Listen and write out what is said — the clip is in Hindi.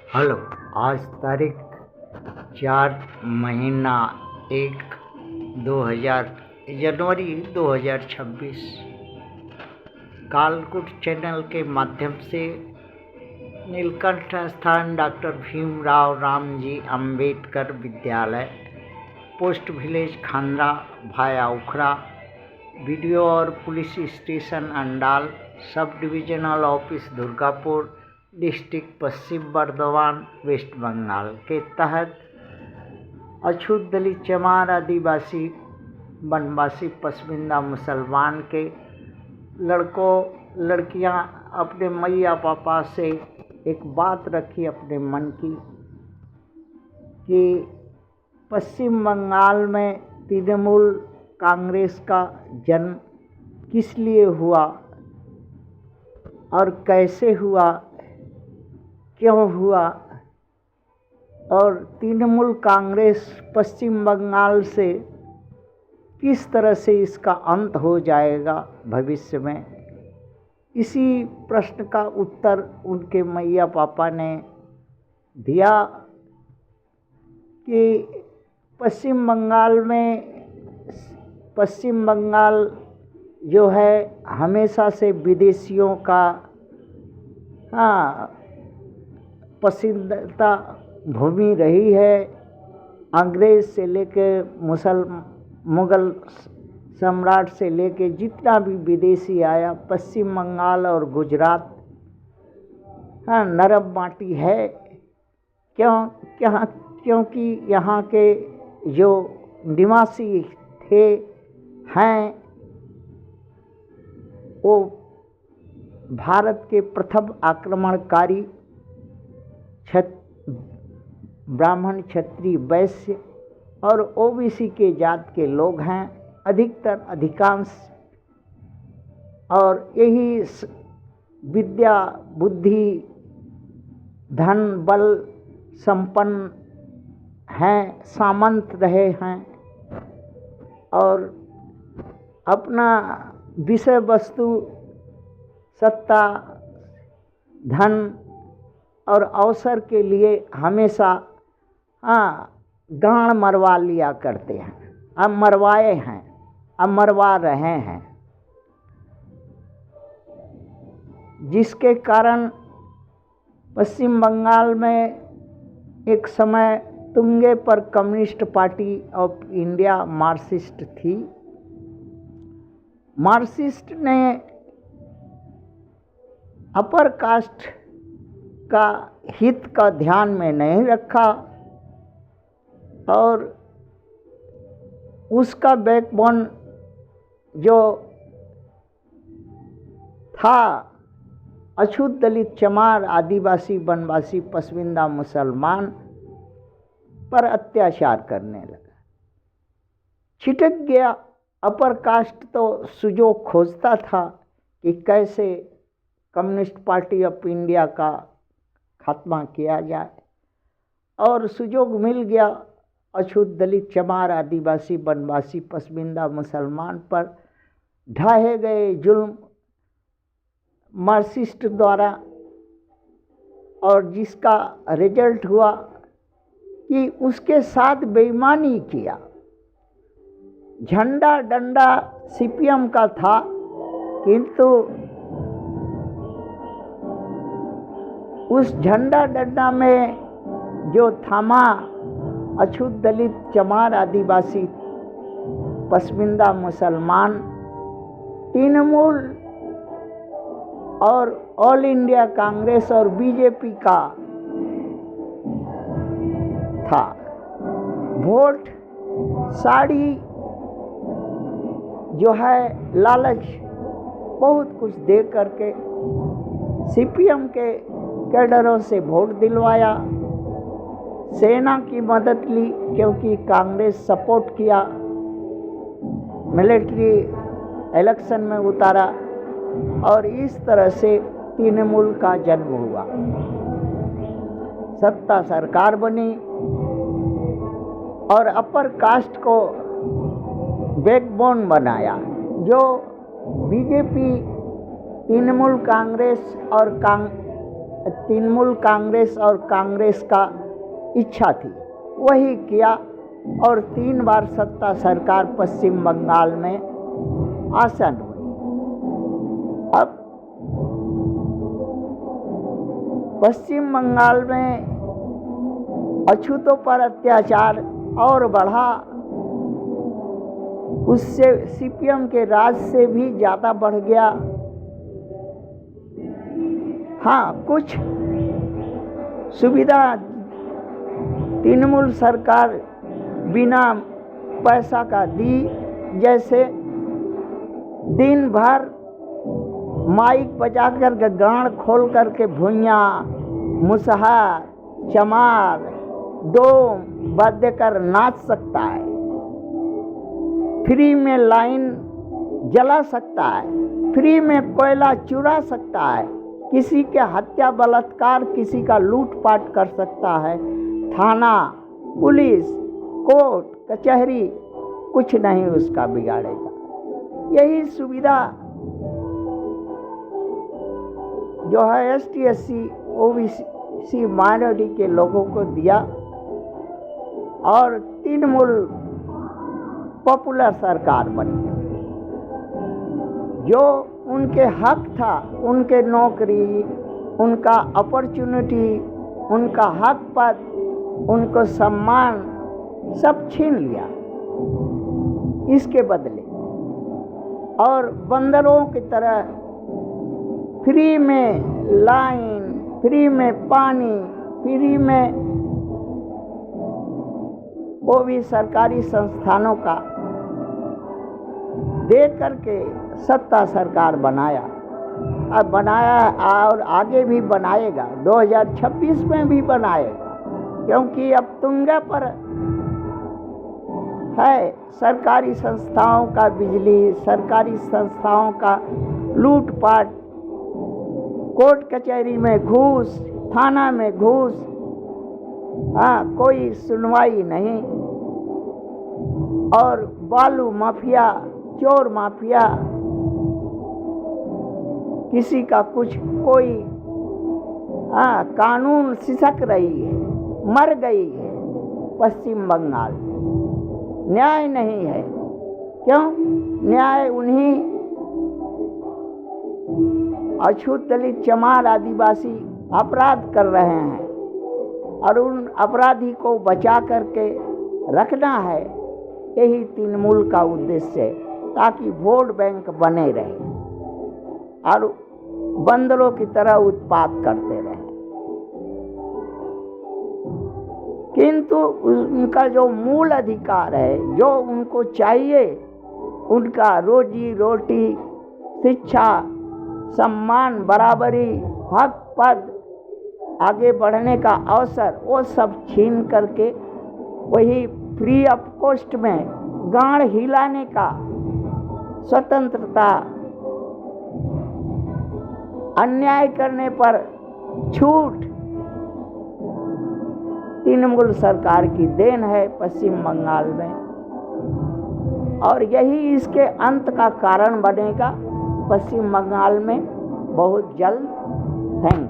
हेलो। आज तारीख 4 महीना 1 जनवरी 2026 कालकुट चैनल के माध्यम से नीलकंठ स्थान डॉक्टर भीमराव रामजी अंबेडकर विद्यालय, पोस्ट विलेज खांद्रा भाया उखरा, वीडियो और police station Andal, sub divisional office Durgapur, district Paschim Bardhaman, west Bengal के तहत अछूत दलित चमार आदिवासी वनवासी पसमिंदा मुसलमान के लड़कों लड़कियां अपने मैया पापा से एक बात रखी अपने मन की कि पश्चिम बंगाल में तृणमूल कांग्रेस का जन्म किस लिए हुआ और कैसे हुआ, क्यों हुआ, और तृणमूल कांग्रेस पश्चिम बंगाल से किस तरह से इसका अंत हो जाएगा भविष्य में। इसी प्रश्न का उत्तर उनके मैया पापा ने दिया कि पश्चिम बंगाल जो है हमेशा से विदेशियों का पसंदीदा भूमि रही है। अंग्रेज से लेके मुगल सम्राट से लेके जितना भी विदेशी आया, पश्चिम बंगाल और गुजरात नरम माटी है। क्योंकि यहाँ के जो निवासी हैं वो भारत के प्रथम आक्रमणकारी ब्राह्मण, क्षत्रिय, वैश्य और ओबीसी के जात के लोग हैं अधिकांश, और यही विद्या बुद्धि धन बल संपन्न हैं, सामंत रहे हैं और अपना विषय वस्तु सत्ता धन और अवसर के लिए हमेशा गाड़ मरवा लिया करते हैं। अब मरवाए हैं, अब मरवा रहे हैं, जिसके कारण पश्चिम बंगाल में एक समय तुंगे पर communist party of India Marxist थी। मार्क्सिस्ट ने अपर कास्ट का हित का ध्यान में नहीं रखा और उसका बैकबोन जो था अछूत दलित चमार आदिवासी वनवासी पसमिंदा मुसलमान पर अत्याचार करने लगा। छिटक गया। अपर कास्ट तो सुजोग खोजता था कि कैसे कम्युनिस्ट पार्टी ऑफ इंडिया का खात्मा किया जाए, और सुजोग मिल गया। अछूत दलित चमार आदिवासी वनवासी पसमिंदा मुसलमान पर ढाए गए जुल्म मार्क्सिस्ट द्वारा, और जिसका रिजल्ट हुआ कि उसके साथ बेईमानी किया। झंडा डंडा सीपीएम का था, किंतु उस झंडा डंडा में जो थामा अछूत दलित चमार आदिवासी पसमिंदा मुसलमान तृणमूल और ऑल इंडिया कांग्रेस और बीजेपी का था। वोट, साड़ी जो है लालच बहुत कुछ दे करके सीपीएम के कैडरों से वोट दिलवाया। सेना की मदद ली क्योंकि कांग्रेस सपोर्ट किया, मिलिट्री इलेक्शन में उतारा, और इस तरह से तृणमूल का जन्म हुआ। सत्ता सरकार बनी और अपर कास्ट को बैकबोन बनाया। जो बीजेपी, तृणमूल कांग्रेस और तृणमूल कांग्रेस और कांग्रेस का इच्छा थी वही किया और 3 बार सत्ता सरकार पश्चिम बंगाल में आसन हुई। अब पश्चिम बंगाल में अछूतों पर अत्याचार और बढ़ा, उससे सीपीएम के राज से भी ज़्यादा बढ़ गया। हाँ, कुछ सुविधा तृणमूल सरकार बिना पैसा का दी, जैसे दिन भर माइक बजाकर गान खोल करके भुइयाँ, मुसहर, चमार, डोम वाद्य कर नाच सकता है, फ्री में लाइन जला सकता है, फ्री में कोयला चुरा सकता है, किसी के हत्या बलात्कार, किसी का लूटपाट कर सकता है। थाना, पुलिस, कोर्ट, कचहरी कुछ नहीं उसका बिगाड़ेगा। यही सुविधा जो है ST SC OBC माइनॉरिटी के लोगों को दिया और तृणमूल पॉपुलर सरकार बनी। जो उनके हक था, उनके नौकरी, उनका अपॉर्चुनिटी, उनका हक पद, उनको सम्मान सब छीन लिया इसके बदले, और बंदरों की तरह फ्री में लाइन, फ्री में पानी, फ्री में वो भी सरकारी संस्थानों का दे करके सत्ता सरकार बनाया। अब बनाया और आगे भी बनाएगा, 2026 में भी बनाएगा, क्योंकि अब तुंगे पर है सरकारी संस्थाओं का बिजली, सरकारी संस्थाओं का लूटपाट, कोर्ट कचहरी में घूस, थाना में घूस, हाँ कोई सुनवाई नहीं, और बालू माफिया, चोर माफिया, किसी का कुछ कोई, हाँ कानून सिसक रही है, मर गई है पश्चिम बंगाल में, न्याय नहीं है। क्यों? न्याय उन्हीं अछूत दलित चमार आदिवासी अपराध कर रहे हैं और उन अपराधी को बचा करके रखना है, यही तृणमूल का उद्देश्य है, ताकि वोट बैंक बने रहे और बंदरों की तरह उत्पात करते रहे। किंतु उनका जो मूल अधिकार है, जो उनको चाहिए, उनका रोजी रोटी, शिक्षा, सम्मान, बराबरी, हक, पद, आगे बढ़ने का अवसर, वो सब छीन करके वही फ्री ऑफ कॉस्ट में गाड़ हिलाने का स्वतंत्रता, अन्याय करने पर छूट तृणमूल सरकार की देन है पश्चिम बंगाल में, और यही इसके अंत का कारण बनेगा पश्चिम बंगाल में बहुत जल्द। थैंक्स।